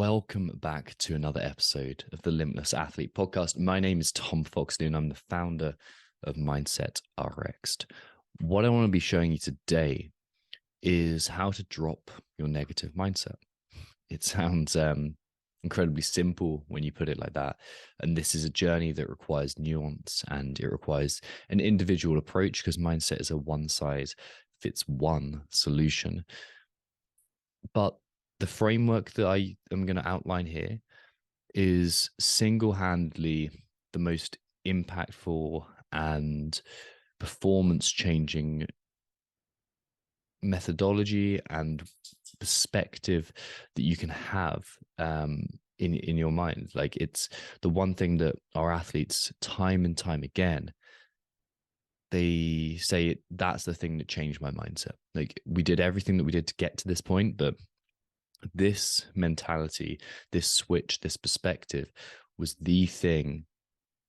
Welcome back to another episode of the Limitless Athlete podcast. My name is Tom Foxley and I'm the founder of Mindset Rx'd. What I want to be showing you today is how to drop your negative mindset. It sounds incredibly simple when you put it like that. And this is a journey that requires nuance and it requires an individual approach because mindset is a one-size-fits-one solution. But the framework that I am going to outline here is single-handedly the most impactful and performance-changing methodology and perspective that you can have in your mind. Like, it's the one thing that our athletes time and time again, they say that's the thing that changed my mindset. Like, we did everything that we did to get to this point, but this mentality, this switch, this perspective was the thing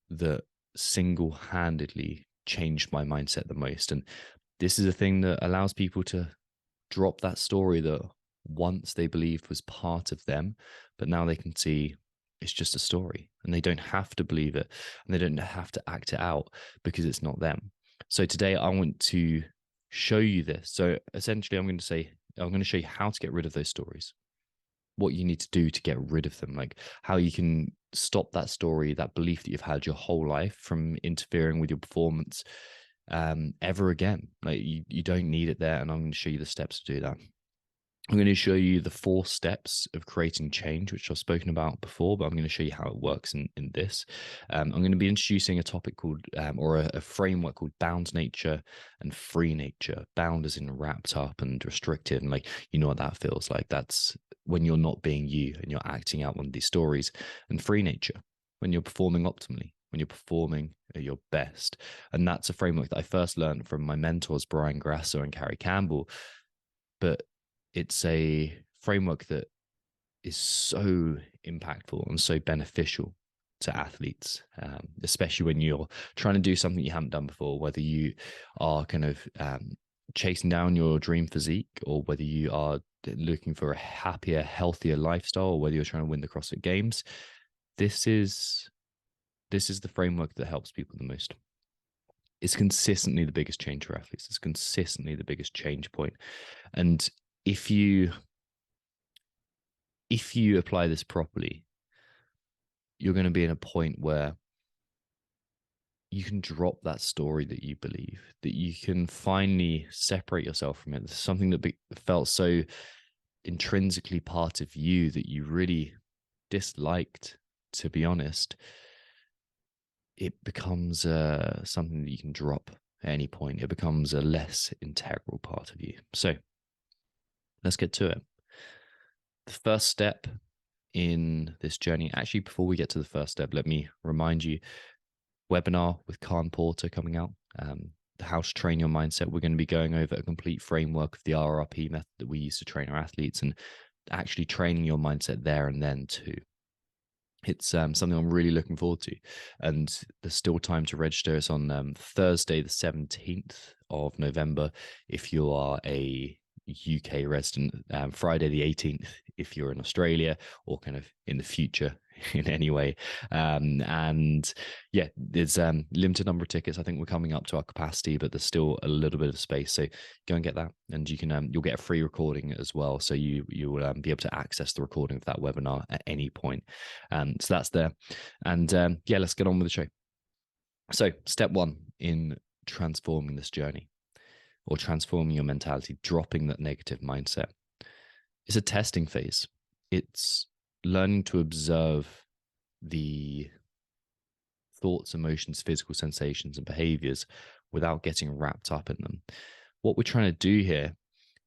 that single-handedly changed my mindset the most. And this is a thing that allows people to drop that story that once they believed was part of them, but now they can see it's just a story and they don't have to believe it and they don't have to act it out because it's not them. So today I want to show you this. So essentially I'm going to show you how to get rid of those stories, what you need to do to get rid of them, like how you can stop that story, that belief that you've had your whole life from interfering with your performance ever again. Like you don't need it there. And I'm going to show you the steps to do that. I'm going to show you the 4 steps of creating change, which I've spoken about before, but I'm going to show you how it works in this. I'm going to be introducing a topic called, or a framework called bound nature and free nature. Bound as in wrapped up and restricted. And like, you know what that feels like. That's when you're not being you and you're acting out one of these stories. And free nature, when you're performing optimally, when you're performing at your best. And that's a framework that I first learned from my mentors, Brian Grasso and Carrie Campbell. But it's a framework that is so impactful and so beneficial to athletes, especially when you're trying to do something you haven't done before, whether you are kind of chasing down your dream physique or whether you are looking for a happier, healthier lifestyle, or whether you're trying to win the CrossFit Games. This is the framework that helps people the most. It's consistently the biggest change for athletes. It's consistently the biggest change point. And if you apply this properly, you're going to be in a point where you can drop that story that you believe, that you can finally separate yourself from it. There's something that felt so intrinsically part of you that you really disliked, to be honest. It becomes something that you can drop at any point. It becomes a less integral part of you. So let's get to it. The first step in this journey, actually, before we get to the first step, let me remind you, webinar with Khan Porter coming out, how to train your mindset. We're going to be going over a complete framework of the RRP method that we use to train our athletes and actually training your mindset there and then too. It's something I'm really looking forward to. And there's still time to register. It's on Thursday, the 17th of November, if you are a UK resident, Friday the 18th if you're in Australia or kind of in the future in any way. And yeah, there's limited number of tickets. I think we're coming up to our capacity, but there's still a little bit of space. So go and get that, and you can you'll get a free recording as well. So you will be able to access the recording of that webinar at any point. So that's there. And yeah, let's get on with the show. So step 1 in transforming this journey, or transforming your mentality, dropping that negative mindset, is a testing phase. It's learning to observe the thoughts, emotions, physical sensations, and behaviors without getting wrapped up in them. What we're trying to do here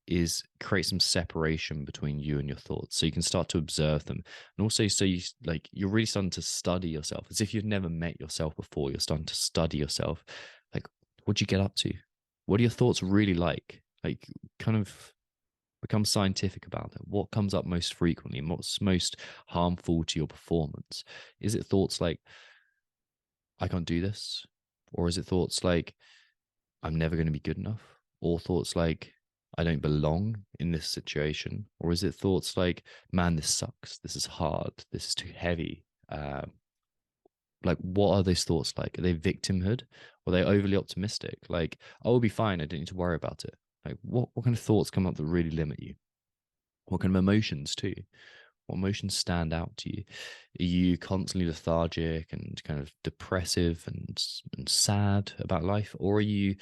is create some separation between you and your thoughts, so you can start to observe them. And also, so you're really starting to study yourself as if you've never met yourself before. You're starting to study yourself. Like, what'd you get up to? What are your thoughts really like? Like, kind of become scientific about it. What comes up most frequently and what's most harmful to your performance? Is it thoughts like, I can't do this? Or is it thoughts like, I'm never going to be good enough? Or thoughts like, I don't belong in this situation? Or is it thoughts like, man, this sucks, this is hard, this is too heavy? Like, what are those thoughts like? Are they victimhood? Or are they overly optimistic? Like, oh, I'll be fine, I don't need to worry about it. Like, what kind of thoughts come up that really limit you? What kind of emotions too? What emotions stand out to you? Are you constantly lethargic and kind of depressive and sad about life, or are you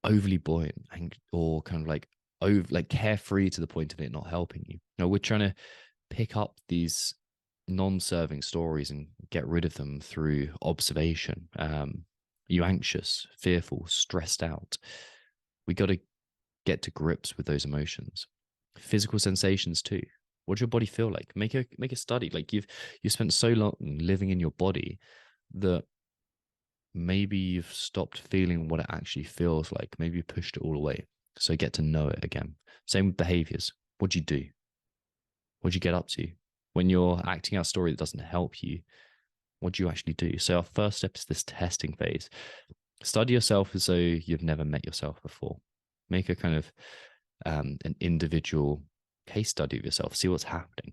overly buoyant and or kind of like over like carefree to the point of it not helping you? No, we're trying to pick up these non-serving stories and get rid of them through observation. Are you anxious, fearful, stressed out? We got to get to grips with those emotions. Physical sensations too. What does your body feel like? Make a study. Like you've spent so long living in your body that maybe you've stopped feeling what it actually feels like. Maybe you pushed it all away. So get to know it again. Same with behaviors. What do you do? What do you get up to? When you're acting out a story that doesn't help you, what do you actually do? So our first step is this testing phase. Study yourself as though you've never met yourself before. Make a kind of an individual case study of yourself. See what's happening.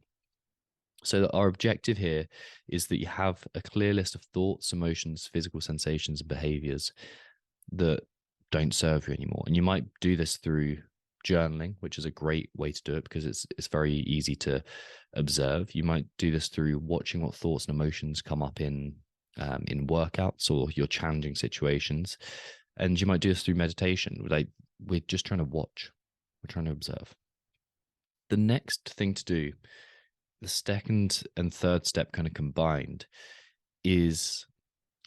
So that our objective here is that you have a clear list of thoughts, emotions, physical sensations, and behaviors that don't serve you anymore. And you might do this through journaling, which is a great way to do it because it's very easy to observe. You might do this through watching what thoughts and emotions come up in workouts or your challenging situations, and you might do this through meditation. Like we're just trying to watch, we're trying to observe. The next thing to do, the second and third step kind of combined, is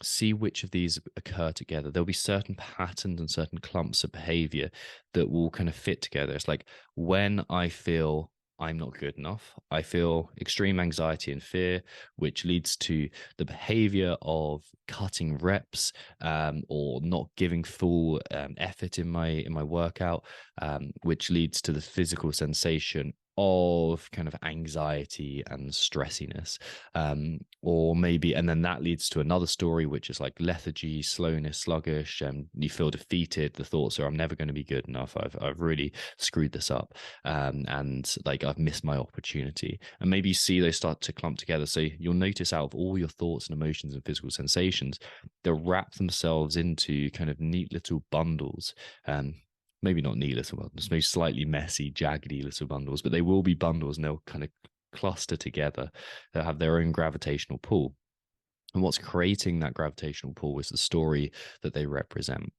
see which of these occur together. There'll be certain patterns and certain clumps of behavior that will kind of fit together. It's like when I feel I'm not good enough, I feel extreme anxiety and fear, which leads to the behavior of cutting reps or not giving full effort in my workout, which leads to the physical sensation of kind of anxiety and stressiness, or maybe, and then that leads to another story which is like lethargy, slowness, sluggish, and you feel defeated. The thoughts are, I'm never going to be good enough, I've really screwed this up, and like I've missed my opportunity. And maybe you see they start to clump together. So you'll notice out of all your thoughts and emotions and physical sensations, they'll wrap themselves into kind of neat little bundles. Maybe not neat little bundles, maybe slightly messy, jaggedy little bundles, but they will be bundles and they'll kind of cluster together. They'll have their own gravitational pull. And what's creating that gravitational pull is the story that they represent.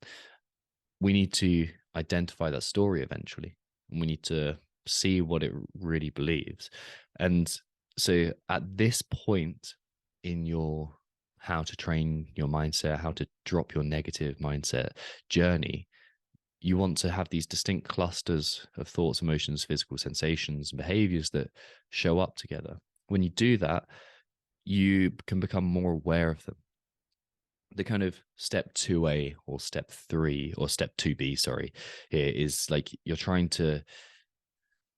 We need to identify that story eventually, and we need to see what it really believes. And so at this point in your how to train your mindset, how to drop your negative mindset journey, you want to have these distinct clusters of thoughts, emotions, physical sensations, and behaviors that show up together. When you do that, you can become more aware of them. The kind of step 2A or step 3 or step 2B, sorry, here is like you're trying to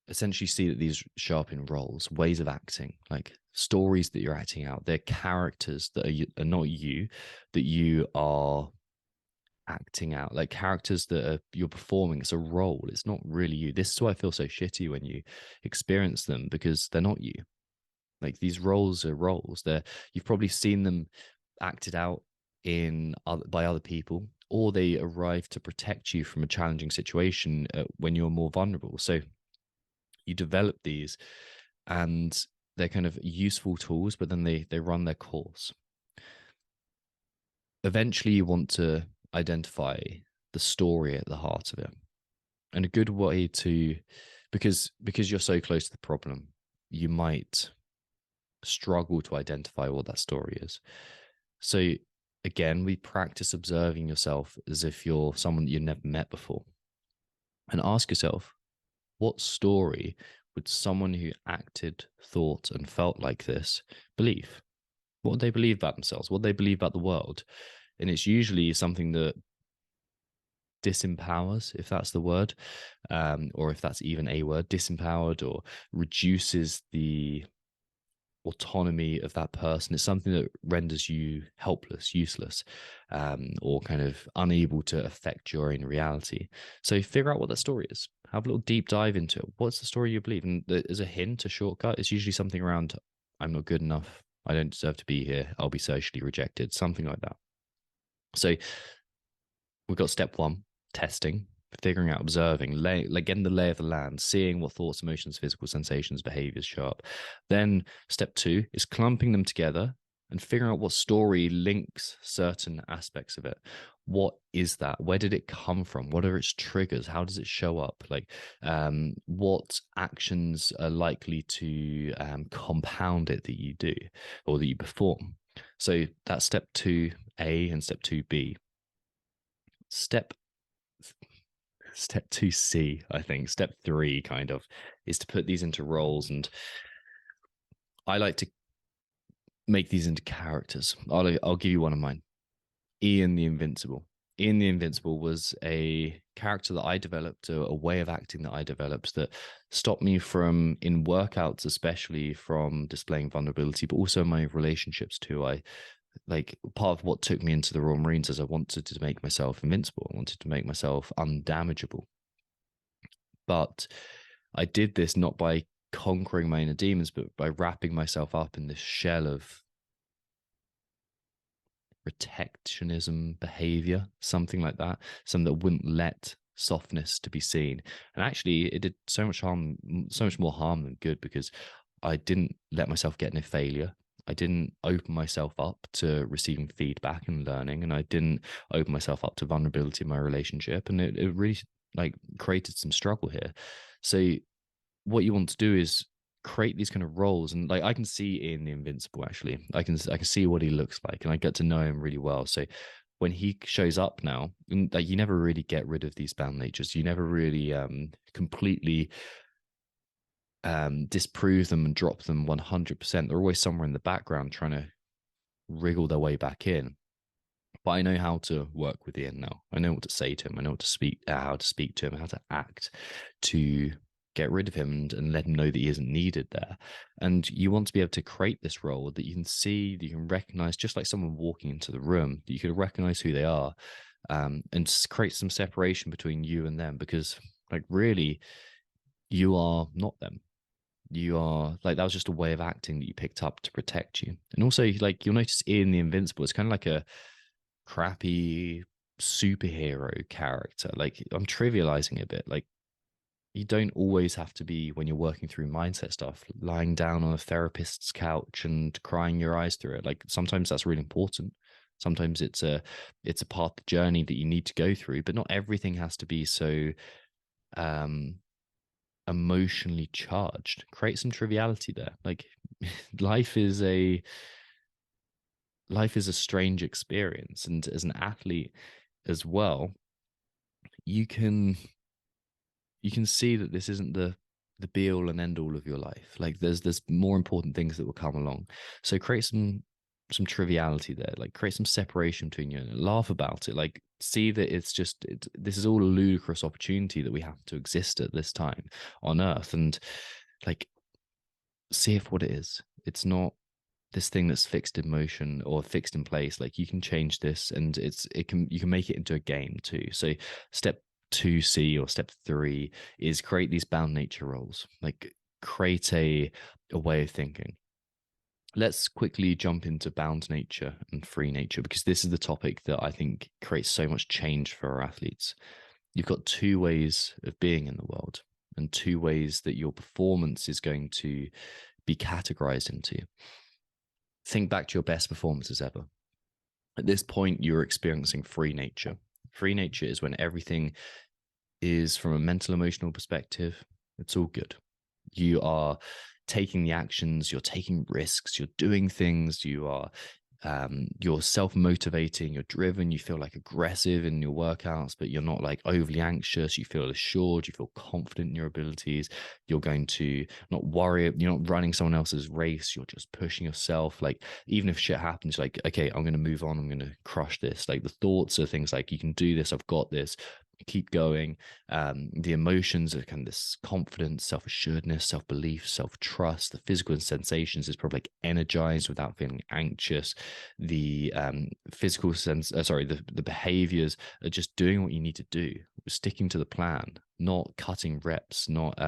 essentially see that these show up in roles, ways of acting, like stories that you're acting out. They're characters that are not you, that you are acting out, like characters that you're performing. It's a role, it's not really you. This is why I feel so shitty when you experience them, because they're not you. Like these roles are roles. You've probably seen them acted out by other people, or they arrive to protect you from a challenging situation when you're more vulnerable. So you develop these and they're kind of useful tools, but then they run their course. Eventually you want to identify the story at the heart of it. And a good way to, because you're so close to the problem, you might struggle to identify what that story is. So again, we practice observing yourself as if you're someone that you've never met before. And ask yourself, what story would someone who acted, thought, and felt like this believe? What would they believe about themselves? What would they believe about the world? And it's usually something that disempowers, if that's the word, or if that's even a word, disempowered, or reduces the autonomy of that person. It's something that renders you helpless, useless, or kind of unable to affect your own reality. So figure out what that story is. have a little deep dive into it. What's the story you believe? And there's a hint, a shortcut. It's usually something around, I'm not good enough. I don't deserve to be here. I'll be socially rejected, something like that. So we've got step one, testing, figuring out, observing, like getting the lay of the land, seeing what thoughts, emotions, physical sensations, behaviors show up. Then step two is clumping them together and figuring out what story links certain aspects of it. What is that? Where did it come from? What are its triggers? How does it show up? Like, what actions are likely to compound it that you do or that you perform? So that's step 2A and step 2B. Step 2C, I think. Step 3 kind of is to put these into roles, and I like to make these into characters. I'll give you one of mine. Ian the Invincible. Ian the Invincible was a character that I developed, a way of acting that I developed that stopped me from, in workouts especially, from displaying vulnerability, but also my relationships too. I like part of what took me into the Royal Marines is I wanted to make myself invincible. I wanted to make myself undamageable. But I did this not by conquering my inner demons, but by wrapping myself up in this shell of protectionism behavior, something like that, something that wouldn't let softness to be seen. And actually, it did so much harm, so much more harm than good, because I didn't let myself get in a failure. I didn't open myself up to receiving feedback and learning, and I didn't open myself up to vulnerability in my relationship, and it really like created some struggle here. So what you want to do is create these kind of roles, and like I can see in the Invincible, actually I can see what he looks like, and I get to know him really well. So when he shows up now, and like you never really get rid of these bound natures, you never really completely disprove them and drop them 100%. They're always somewhere in the background trying to wriggle their way back in. But I know how to work with Ian now. I know what to say to him. I know what to speak, how to speak to him, how to act to get rid of him, and let him know that he isn't needed there. And you want to be able to create this role that you can see, that you can recognize, just like someone walking into the room, that you can recognize who they are, and create some separation between you and them, because like really you are not them. You are like, that was just a way of acting that you picked up to protect you. And also, like, you'll notice in the Invincible, it's kind of like a crappy superhero character. Like, I'm trivializing it a bit. Like, you don't always have to be, when you're working through mindset stuff, lying down on a therapist's couch and crying your eyes through it. Like, sometimes that's really important. Sometimes it's a part of the journey that you need to go through, but not everything has to be so emotionally charged. Create some triviality there. Like, life is a strange experience, and as an athlete as well, you can see that this isn't the be all and end all of your life. Like, there's more important things that will come along. So create some triviality there. Like, create some separation between you, and laugh about it. Like, see that this is all a ludicrous opportunity that we have to exist at this time on Earth, and like, see if what it is. It's not this thing that's fixed in motion or fixed in place. Like, you can change this, and you can make it into a game too. So step 2C or step 3 is create these bound nature roles. Like, create a way of thinking. Let's quickly jump into bound nature and free nature, because this is the topic that I think creates so much change for our athletes. You've got two ways of being in the world, and two ways that your performance is going to be categorized into. Think back to your best performances ever. At this point, you're experiencing free nature. Free nature is when everything is, from a mental, emotional perspective, it's all good. You are taking the actions, you're taking risks, you're doing things, you're self-motivating, you're driven, you feel like aggressive in your workouts, but you're not like overly anxious. You feel assured, you feel confident in your abilities. You're going to not worry, you're not running someone else's race, you're just pushing yourself. Like, even if shit happens, like, okay, I'm going to move on, I'm going to crush this. Like, the thoughts are things like, you can do this, I've got this. keep going. The emotions are kind of this confidence, self-assuredness, self-belief, self-trust. The physical sensations is probably like energized without feeling anxious. The physical sense, the behaviors are just doing what you need to do, sticking to the plan, not cutting reps, not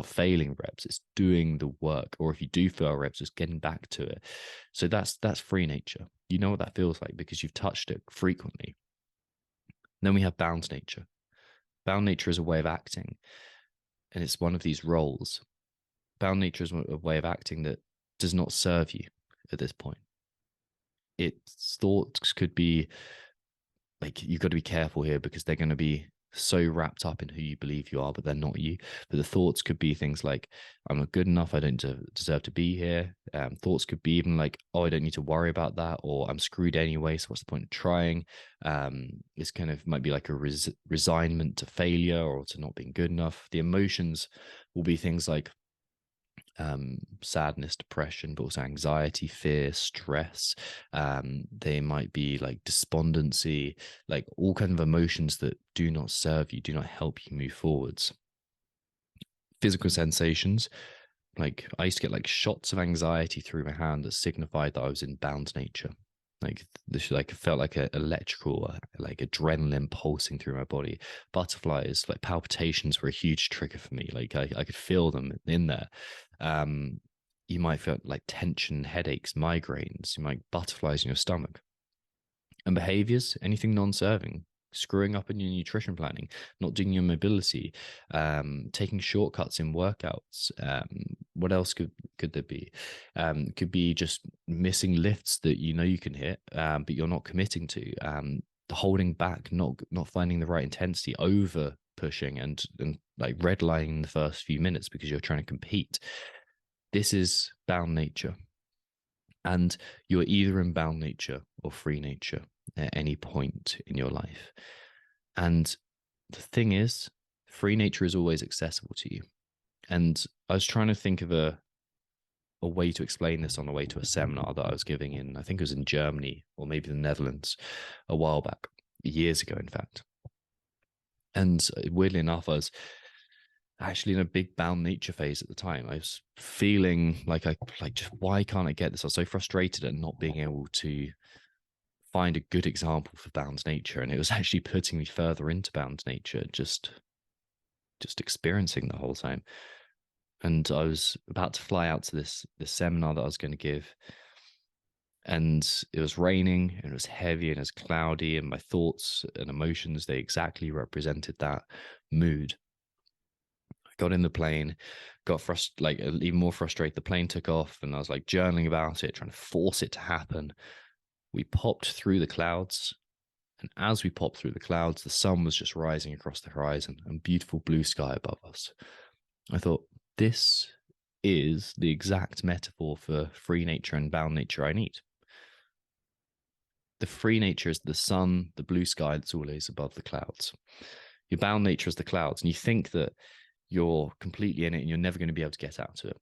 failing reps. It's doing the work. Or if you do fail reps, just getting back to it. So that's free nature. You know what that feels like because you've touched it frequently. Then we have bound nature. Bound nature is a way of acting, and it's one of these roles. Bound nature is a way of acting that does not serve you at this point. Its thoughts could be like, you've got to be careful here because they're going to be so wrapped up in who you believe you are, but they're not you. But the thoughts could be things like, I'm not good enough, I don't deserve to be here. Thoughts could be even like, oh, I don't need to worry about that, or I'm screwed anyway, so what's the point of trying? This kind of might be like a resignment to failure or to not being good enough. The emotions will be things like sadness, depression, but also anxiety, fear, stress. They might be like despondency, like all kind of emotions that do not serve you, do not help you move forwards. Physical sensations, like I used to get like shots of anxiety through my hand that signified that I was in bound nature. Like this, like it felt like a electrical, like adrenaline pulsing through my body. Butterflies, like palpitations, were a huge trigger for me. Like I could feel them in there. You might feel like tension, headaches, migraines. You might butterflies in your stomach. And behaviors, anything non-serving, screwing up in your nutrition planning, not doing your mobility, taking shortcuts in workouts. What else could there be? Could be just missing lifts that you know you can hit, but you're not committing to. Holding back, not finding the right intensity, over pushing and like redlining the first few minutes because you're trying to compete. This is bound nature. And you're either in bound nature or free nature at any point in your life. And the thing is, free nature is always accessible to you. And I was trying to think of a way to explain this on the way to a seminar that I was giving in, I think it was in Germany or maybe the Netherlands a while back, years ago, in fact. And weirdly enough, I was actually in a big bound nature phase at the time. I was feeling like just why can't I get this? I was so frustrated at not being able to find a good example for bound nature, and it was actually putting me further into bound nature, just experiencing the whole time. And I was about to fly out to this seminar that I was going to give, and it was raining and it was heavy and it was cloudy, and my thoughts and emotions, they exactly represented that mood. Got in the plane, got even more frustrated. The plane took off, and I was like journaling about it, trying to force it to happen. We popped through the clouds, and as we popped through the clouds, the sun was just rising across the horizon and beautiful blue sky above us. I thought, this is the exact metaphor for free nature and bound nature I need. The free nature is the sun, the blue sky that's always above the clouds. Your bound nature is the clouds, and you think that you're completely in it and you're never going to be able to get out of it.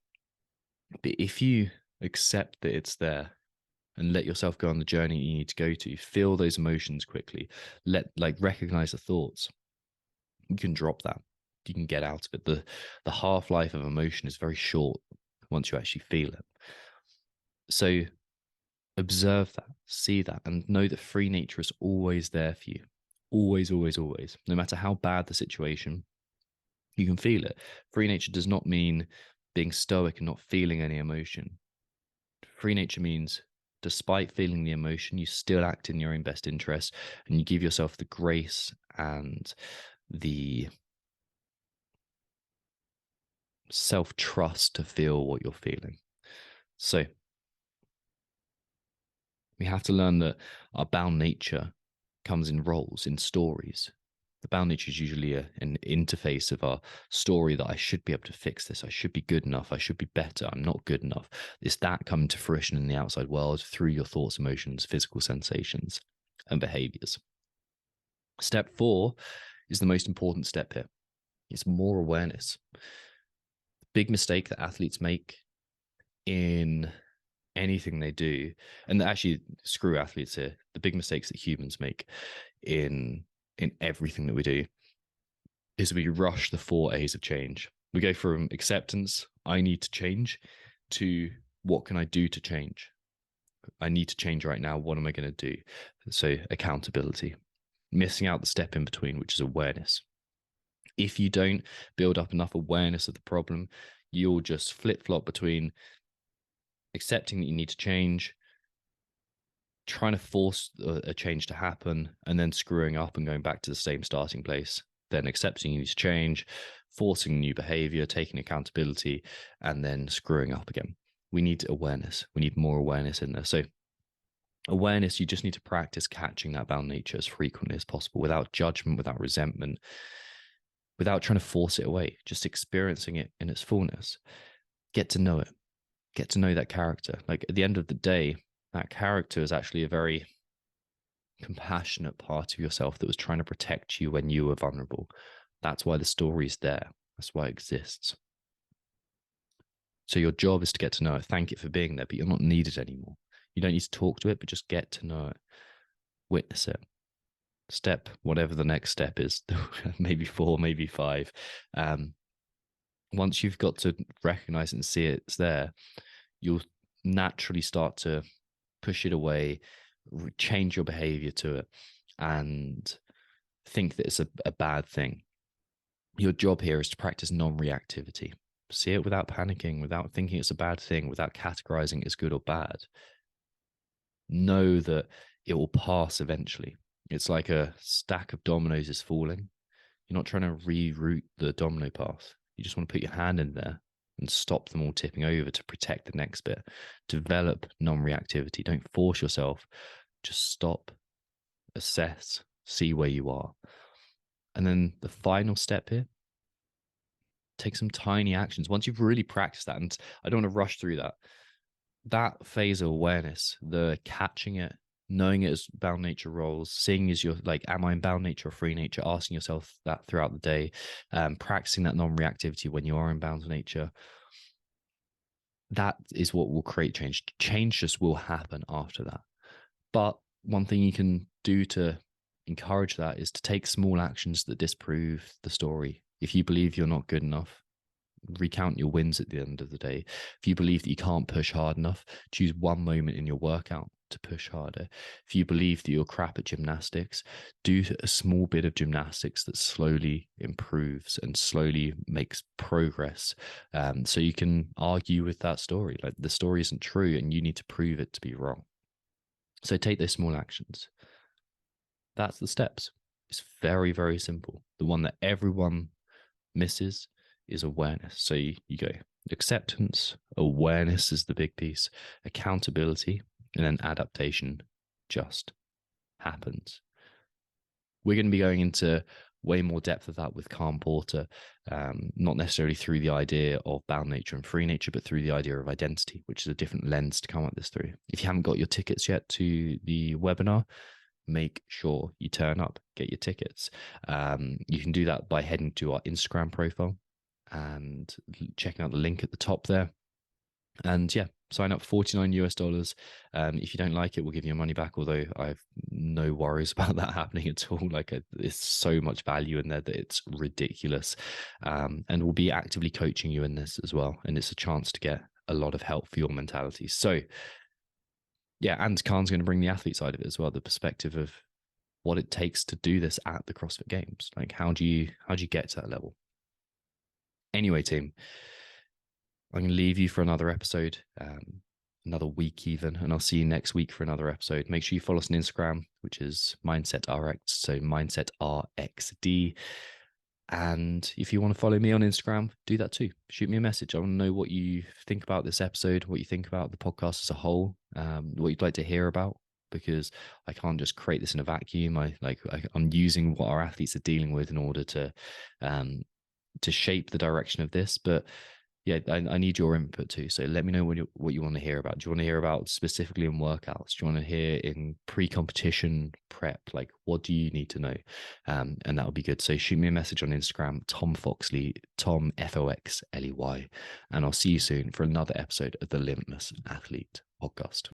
But if you accept that it's there and let yourself go on the journey you need to go to, feel those emotions quickly, recognize the thoughts, you can drop that. You can get out of it. The half-life of emotion is very short once you actually feel it. So observe that, see that, and know that free nature is always there for you. Always, always, always. No matter how bad the situation, you can feel it. Free nature does not mean being stoic and not feeling any emotion. Free nature means, despite feeling the emotion, you still act in your own best interest, and you give yourself the grace and the self-trust to feel what you're feeling. So we have to learn that our bound nature comes in roles, in stories. The bound nature is usually an interface of our story that I should be able to fix this. I should be good enough. I should be better. I'm not good enough. It's that coming to fruition in the outside world through your thoughts, emotions, physical sensations, and behaviors. Step 4 is the most important step here. It's more awareness. The big mistake that athletes make in anything they do, and actually screw athletes here, the big mistakes that humans make in everything that we do, is we rush the 4 A's of change. We go from acceptance, I need to change, to what can I do to change? I need to change right now. What am I going to do? So, accountability. Missing out the step in between, which is awareness. If you don't build up enough awareness of the problem, you'll just flip flop between accepting that you need to change, trying to force a change to happen, and then screwing up and going back to the same starting place. Then accepting you need to change, forcing new behavior, taking accountability, and then screwing up again. We need awareness. We need more awareness in there. So awareness, you just need to practice catching that bound nature as frequently as possible, without judgment, without resentment, without trying to force it away, just experiencing it in its fullness. Get to know it. Get to know that character. Like, at the end of the day, that character is actually a very compassionate part of yourself that was trying to protect you when you were vulnerable. That's why the story's there. That's why it exists. So your job is to get to know it, thank it for being there, but you're not needed anymore. You don't need to talk to it, but just get to know it, witness it. Step, whatever the next step is, maybe 4, maybe 5. Once you've got to recognize and see it's there, you'll naturally start to push it away, change your behavior to it, and think that it's a bad thing. Your job here is to practice non-reactivity. See it without panicking, without thinking it's a bad thing, without categorizing it as good or bad. Know that it will pass eventually. It's like a stack of dominoes is falling. You're not trying to reroute the domino path. You just want to put your hand in there and stop them all tipping over to protect the next bit. Develop non-reactivity. Don't force yourself. Just stop, assess, see where you are. And then the final step here, take some tiny actions. Once you've really practiced that, and I don't want to rush through that phase of awareness, the catching it, knowing it as bound nature roles, seeing as you're like, am I in bound nature or free nature? Asking yourself that throughout the day, practicing that non-reactivity when you are in bound nature. That is what will create change. Change just will happen after that. But one thing you can do to encourage that is to take small actions that disprove the story. If you believe you're not good enough, recount your wins at the end of the day. If you believe that you can't push hard enough, choose one moment in your workout to push harder. If you believe that you're crap at gymnastics, do a small bit of gymnastics that slowly improves and slowly makes progress. So you can argue with that story. Like, the story isn't true and you need to prove it to be wrong. So take those small actions. That's the steps. It's very, very simple. The one that everyone misses is awareness. So you go acceptance, awareness is the big piece, accountability, and then adaptation just happens. We're going to be going into way more depth of that with Calm Porter, not necessarily through the idea of bound nature and free nature, but through the idea of identity, which is a different lens to come at this through. If you haven't got your tickets yet to the webinar, make sure you turn up, get your tickets. You can do that by heading to our Instagram profile and checking out the link at the top there. And yeah, sign up $49. If you don't like it, we'll give you your money back, although I have no worries about that happening at all. Like, there's so much value in there that it's ridiculous. And we'll be actively coaching you in this as well. And it's a chance to get a lot of help for your mentality. So yeah, and Khan's going to bring the athlete side of it as well, the perspective of what it takes to do this at the CrossFit Games. Like, how do you get to that level? Anyway, team, I'm going to leave you for another episode, another week even, and I'll see you next week for another episode. Make sure you follow us on Instagram, which is Mindset Rx, so Mindset Rx'd. And if you want to follow me on Instagram, do that too. Shoot me a message. I want to know what you think about this episode, what you think about the podcast as a whole, what you'd like to hear about, because I can't just create this in a vacuum. I'm using what our athletes are dealing with in order to shape the direction of this. But yeah, I need your input too. So let me know what you want to hear about. Do you want to hear about specifically in workouts? Do you want to hear in pre-competition prep? Like, what do you need to know? And that would be good. So shoot me a message on Instagram, Tom Foxley, Tom Foxley, and I'll see you soon for another episode of the Limitless Athlete podcast.